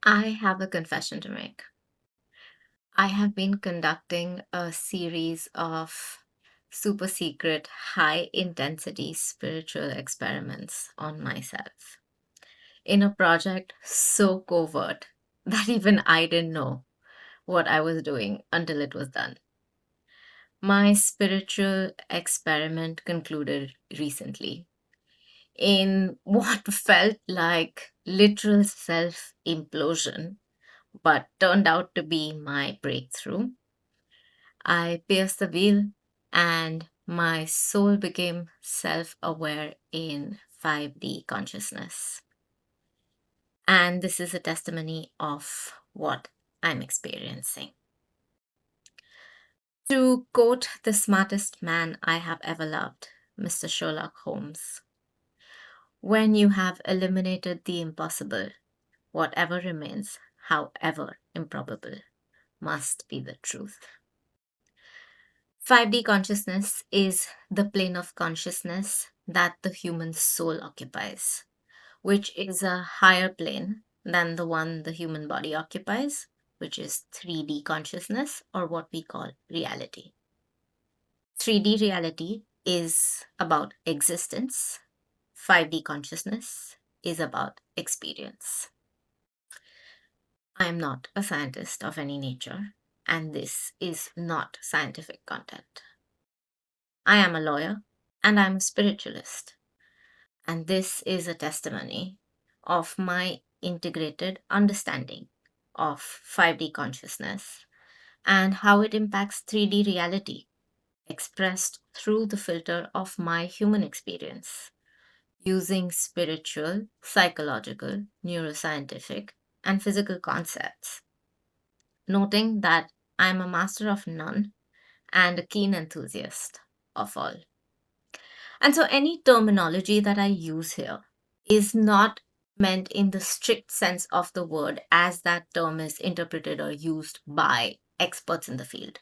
I have a confession to make. I have been conducting a series of super secret, high intensity spiritual experiments on myself in a project so covert that even I didn't know what I was doing until it was done. My spiritual experiment concluded recently in what felt like literal self implosion but turned out to be my breakthrough. I pierced the veil and my soul became self aware in 5D consciousness. And this is a testimony of what I'm experiencing. To quote the smartest man I have ever loved, Mr. Sherlock Holmes, when you have eliminated the impossible, whatever remains, however improbable, must be the truth. 5D consciousness is the plane of consciousness that the human soul occupies, which is a higher plane than the one the human body occupies, which is 3D consciousness or what we call reality. 3D reality is about existence, 5D consciousness is about experience. I am not a scientist of any nature, and this is not scientific content. I am a lawyer and I'm a spiritualist. And this is a testimony of my integrated understanding of 5D consciousness and how it impacts 3D reality expressed through the filter of my human experience using spiritual, psychological, neuroscientific, and physical concepts. Noting that I'm a master of none and a keen enthusiast of all. And so any terminology that I use here is not meant in the strict sense of the word as that term is interpreted or used by experts in the field.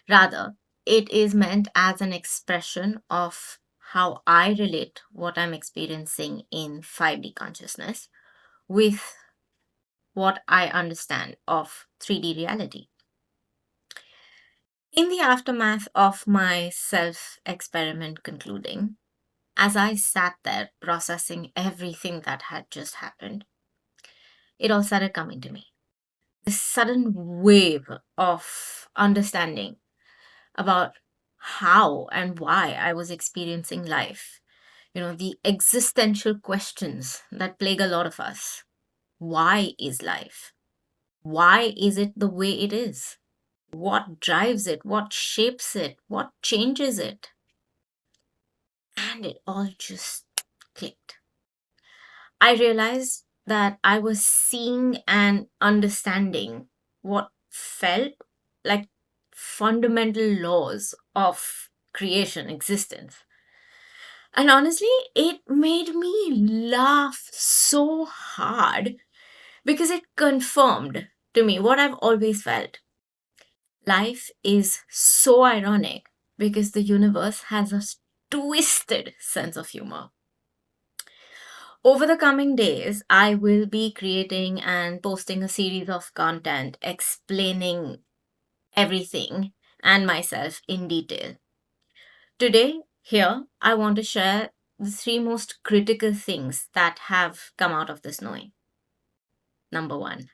Rather, it is meant as an expression of how I relate what I'm experiencing in 5D consciousness with what I understand of 3D reality. In the aftermath of my self experiment concluding, as I sat there processing everything that had just happened, it all started coming to me. This sudden wave of understanding about how and why I was experiencing life. The existential questions that plague a lot of us. Why is life? Why is it the way it is? What drives it? What shapes it? What changes it? And it all just clicked. I realized that I was seeing and understanding what felt like fundamental laws of creation, existence. And honestly, it made me laugh so hard because it confirmed to me what I've always felt. Life is so ironic because the universe has a twisted sense of humor. Over the coming days, I will be creating and posting a series of content explaining everything and myself in detail. Today, here, I want to share the three most critical things that have come out of this knowing. Number one,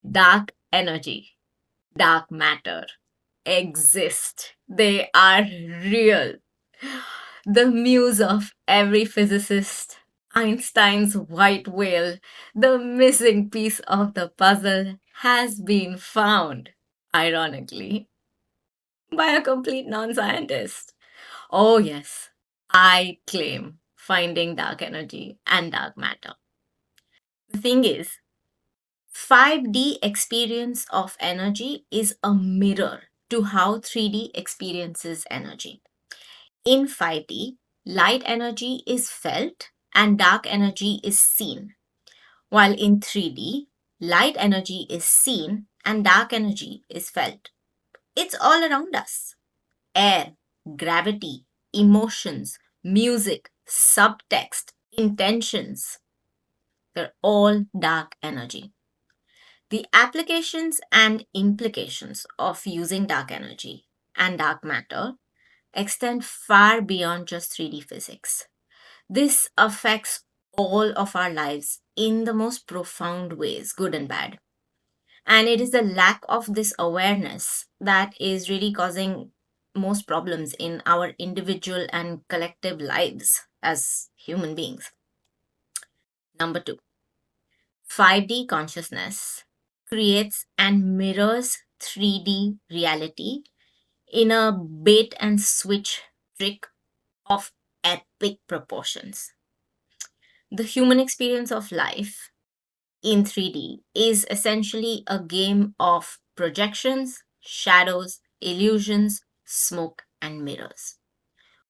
dark energy, dark matter exist. They are real. The muse of every physicist, Einstein's white whale, the missing piece of the puzzle, has been found, ironically, by a complete non scientist. Oh, yes, I claim finding dark energy and dark matter. The thing is, 5D experience of energy is a mirror to how 3D experiences energy. In 5D, light energy is felt and dark energy is seen, while in 3D, light energy is seen and dark energy is felt. It's all around us. Air, gravity, emotions, music, subtext, intentions. They're all dark energy. The applications and implications of using dark energy and dark matter extend far beyond just 3D physics. This affects all of our lives in the most profound ways, good and bad. And it is the lack of this awareness that is really causing most problems in our individual and collective lives as human beings. Number two, 5D consciousness creates and mirrors 3D reality in a bait and switch trick of epic proportions. The human experience of life in 3D is essentially a game of projections, shadows, illusions, smoke, and mirrors.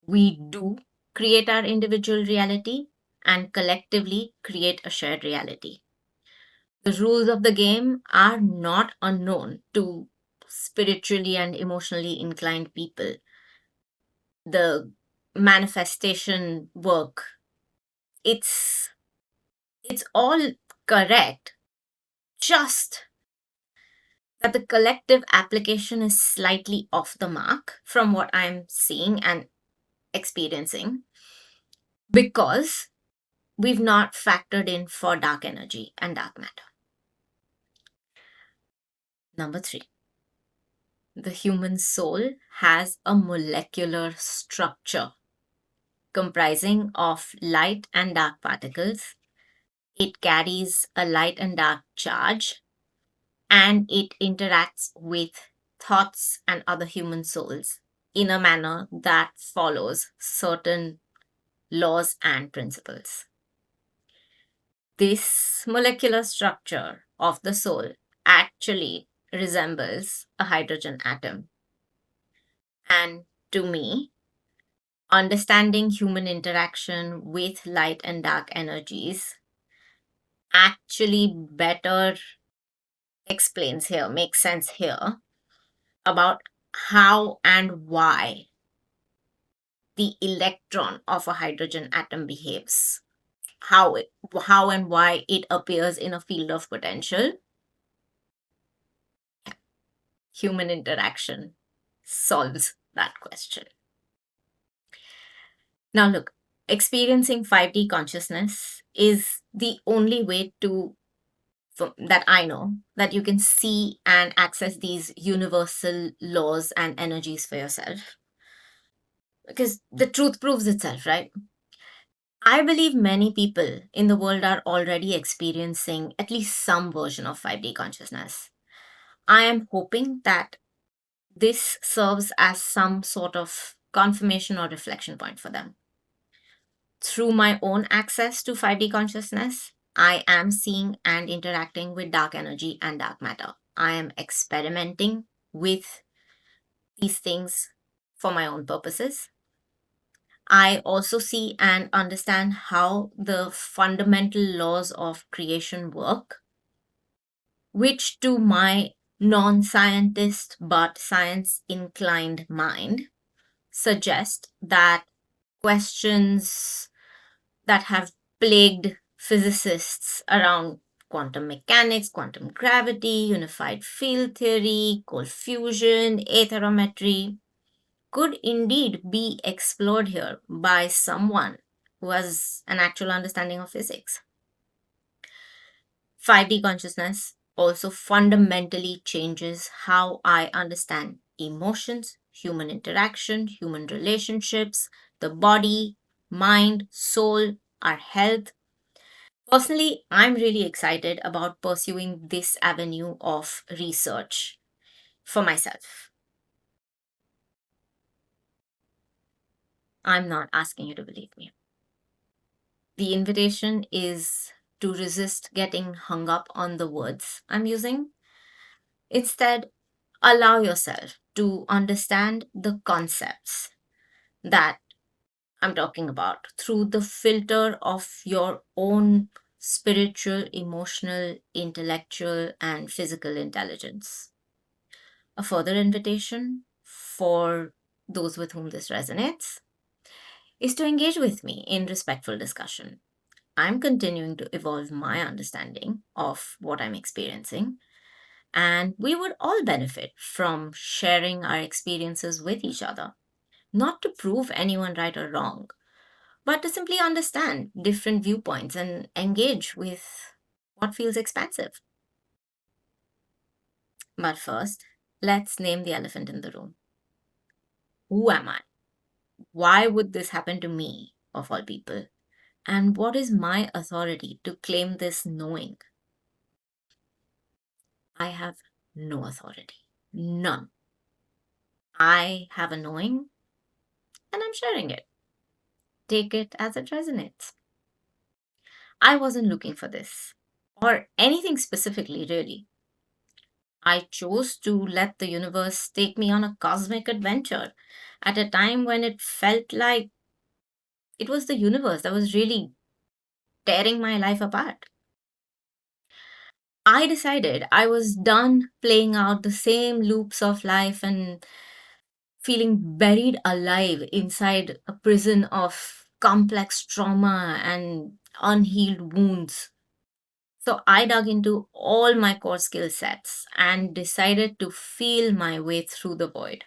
We do create our individual reality and collectively create a shared reality. The rules of the game are not unknown to spiritually and emotionally inclined people. The manifestation work, it's it's all correct, just that the collective application is slightly off the mark from what I'm seeing and experiencing because we've not factored in for dark energy and dark matter. Number three, the human soul has a molecular structure comprising of light and dark particles. It carries a light and dark charge and it interacts with thoughts and other human souls in a manner that follows certain laws and principles. This molecular structure of the soul actually resembles a hydrogen atom. And to me, understanding human interaction with light and dark energies actually better explains here, makes sense here about how and why the electron of a hydrogen atom behaves, how and why it appears in a field of potential. Human interaction solves that question. Now look, experiencing 5D consciousness is the only way to that I know that you can see and access these universal laws and energies for yourself. Because the truth proves itself, right? I believe many people in the world are already experiencing at least some version of 5D consciousness. I am hoping that this serves as some sort of confirmation or reflection point for them. Through my own access to 5D consciousness, I am seeing and interacting with dark energy and dark matter. I am experimenting with these things for my own purposes. I also see and understand how the fundamental laws of creation work, which to my non scientist but science inclined mind suggest that questions that have plagued physicists around quantum mechanics, quantum gravity, unified field theory, cold fusion, aetherometry could indeed be explored here by someone who has an actual understanding of physics. 5D consciousness also fundamentally changes how I understand emotions, human interaction, human relationships, the body, mind, soul, our health. Personally, I'm really excited about pursuing this avenue of research for myself. I'm not asking you to believe me. The invitation is to resist getting hung up on the words I'm using. Instead, allow yourself to understand the concepts that I'm talking about through the filter of your own spiritual, emotional, intellectual, and physical intelligence. A further invitation for those with whom this resonates is to engage with me in respectful discussion. I'm continuing to evolve my understanding of what I'm experiencing, and we would all benefit from sharing our experiences with each other, not to prove anyone right or wrong, but to simply understand different viewpoints and engage with what feels expansive. But first, let's name the elephant in the room. Who am I? Why would this happen to me, of all people? And what is my authority to claim this knowing? I have no authority. None. I have a knowing and I'm sharing it. Take it as it resonates. I wasn't looking for this or anything specifically, really. I chose to let the universe take me on a cosmic adventure at a time when it felt like it was the universe that was really tearing my life apart. I decided I was done playing out the same loops of life and feeling buried alive inside a prison of complex trauma and unhealed wounds. So I dug into all my core skill sets and decided to feel my way through the void.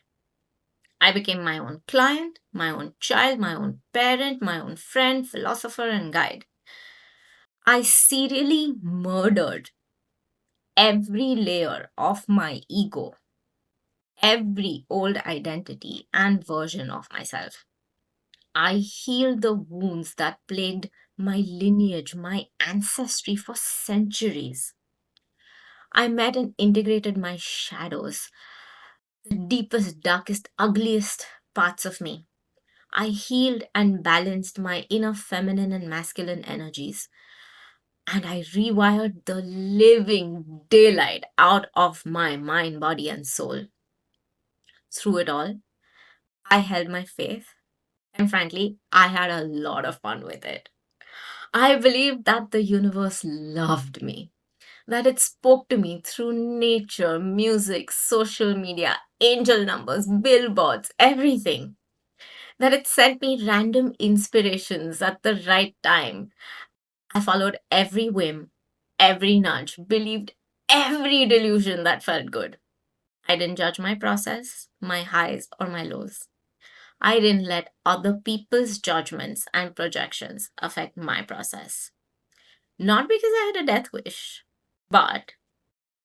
I became my own client, my own child, my own parent, my own friend, philosopher, and guide. I serially murdered every layer of my ego, every old identity and version of myself. I healed the wounds that plagued my lineage, my ancestry for centuries. I met and integrated my shadows, the deepest, darkest, ugliest parts of me. I healed and balanced my inner feminine and masculine energies. And I rewired the living daylight out of my mind, body, and soul. Through it all, I held my faith. And frankly, I had a lot of fun with it. I believed that the universe loved me, that it spoke to me through nature, music, social media, angel numbers, billboards, everything. That it sent me random inspirations at the right time. I followed every whim, every nudge, believed every delusion that felt good. I didn't judge my process, my highs, or my lows. I didn't let other people's judgments and projections affect my process. Not because I had a death wish, but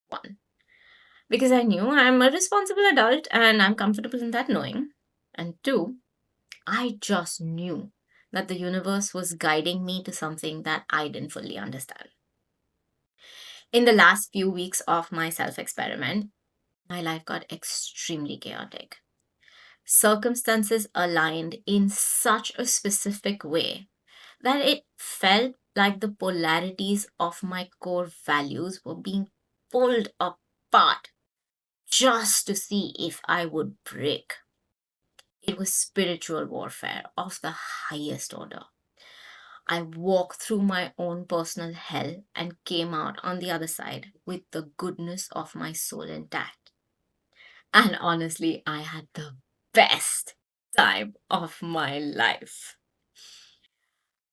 one, because I knew I'm a responsible adult and I'm comfortable in that knowing. And two, I just knew that the universe was guiding me to something that I didn't fully understand. In the last few weeks of my self experiment, my life got extremely chaotic. Circumstances aligned in such a specific way that it felt like the polarities of my core values were being pulled apart just to see if I would break. It was spiritual warfare of the highest order. I walked through my own personal hell and came out on the other side with the goodness of my soul intact. And honestly, I had the best time of my life.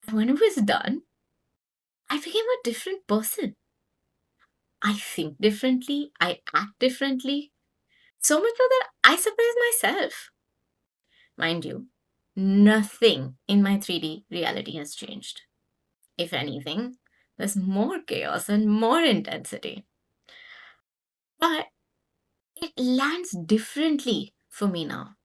And when it was done, I became a different person. I think differently, I act differently, so much so that I surprised myself. Mind you, nothing in my 3D reality has changed. If anything, there's more chaos and more intensity. But it lands differently for me now.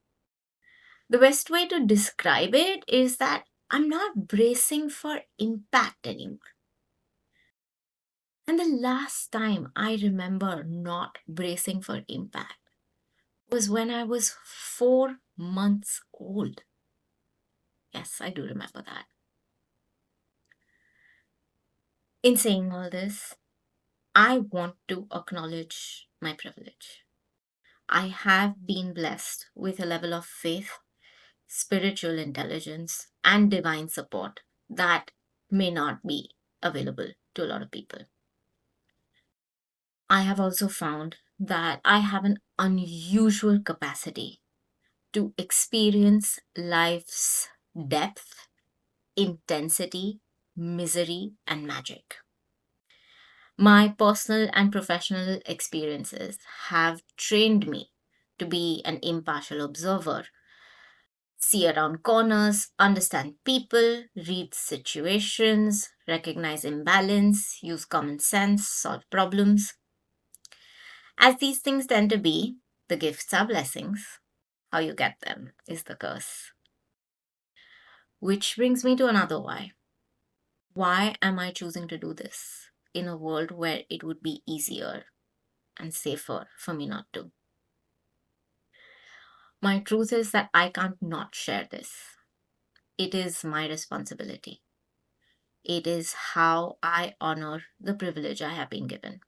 The best way to describe it is that I'm not bracing for impact anymore. And the last time I remember not bracing for impact was when I was 4 months old. Yes, I do remember that. In saying all this, I want to acknowledge my privilege. I have been blessed with a level of faith, spiritual intelligence, and divine support that may not be available to a lot of people. I have also found that I have an unusual capacity to experience life's depth, intensity, misery, and magic. My personal and professional experiences have trained me to be an impartial observer, see around corners, understand people, read situations, recognize imbalance, use common sense, solve problems. As these things tend to be, the gifts are blessings. How you get them is the curse. Which brings me to another why. Why am I choosing to do this in a world where it would be easier and safer for me not to? My truth is that I can't not share this. It is my responsibility. It is how I honor the privilege I have been given.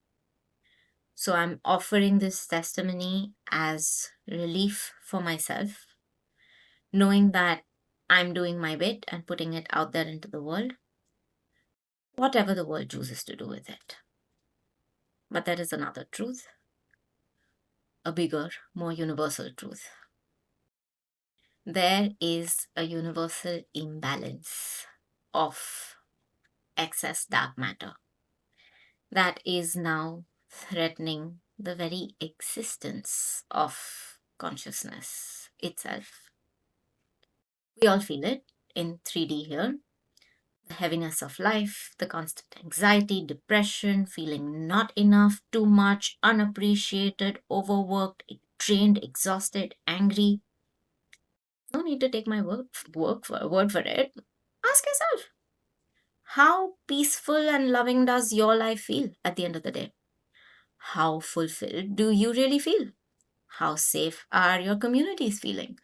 So I'm offering this testimony as relief for myself, knowing that I'm doing my bit and putting it out there into the world, whatever the world chooses to do with it. But there is another truth, a bigger, more universal truth. There is a universal imbalance of excess dark matter that is now threatening the very existence of consciousness itself. We all feel it in 3D here. The heaviness of life, the constant anxiety, depression, feeling not enough, too much, unappreciated, overworked, drained, exhausted, angry. No need to take my word for it. Ask yourself, how peaceful and loving does your life feel at the end of the day? How fulfilled do you really feel? How safe are your communities feeling?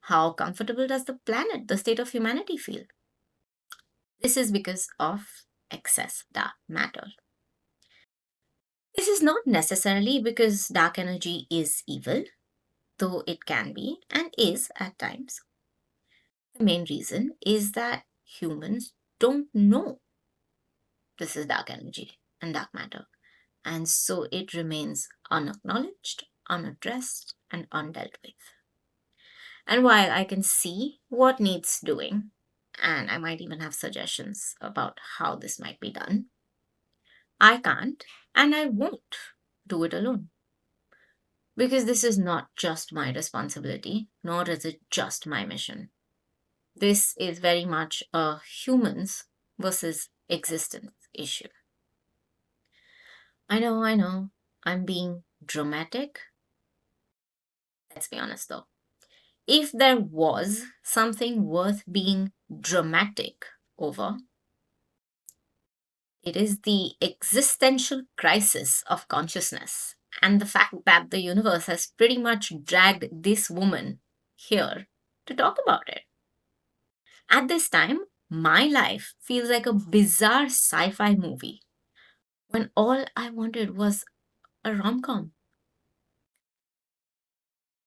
How comfortable does the planet, the state of humanity feel? This is because of excess dark matter. This is not necessarily because dark energy is evil, though it can be and is at times. The main reason is that humans don't know this is dark energy and dark matter. And so it remains unacknowledged, unaddressed, and undealt with. And while I can see what needs doing, and I might even have suggestions about how this might be done, I can't and I won't do it alone. Because this is not just my responsibility, nor is it just my mission. This is very much a humans versus existence issue. I know, I'm being dramatic. Let's be honest though. If there was something worth being dramatic over, it is the existential crisis of consciousness and the fact that the universe has pretty much dragged this woman here to talk about it. At this time, my life feels like a bizarre sci fi movie when all I wanted was a rom com.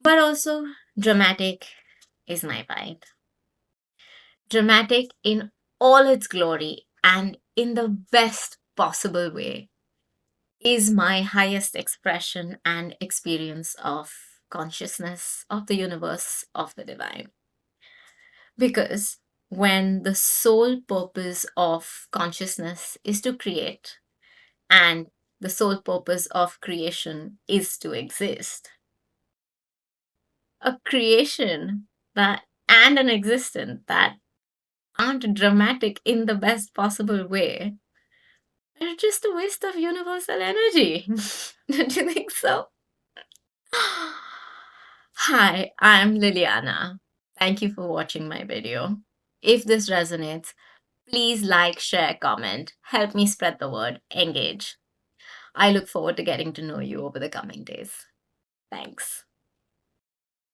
But also, dramatic is my vibe. Dramatic in all its glory and in the best possible way is my highest expression and experience of consciousness, of the universe, of the divine. Because when the sole purpose of consciousness is to create and the sole purpose of creation is to exist, a creation that and an existence that aren't dramatic in the best possible way are just a waste of universal energy. Don't you think so? Hi, I'm Liliana. Thank you for watching my video. If this resonates, please like, share, comment, help me spread the word, engage. I look forward to getting to know you over the coming days. Thanks.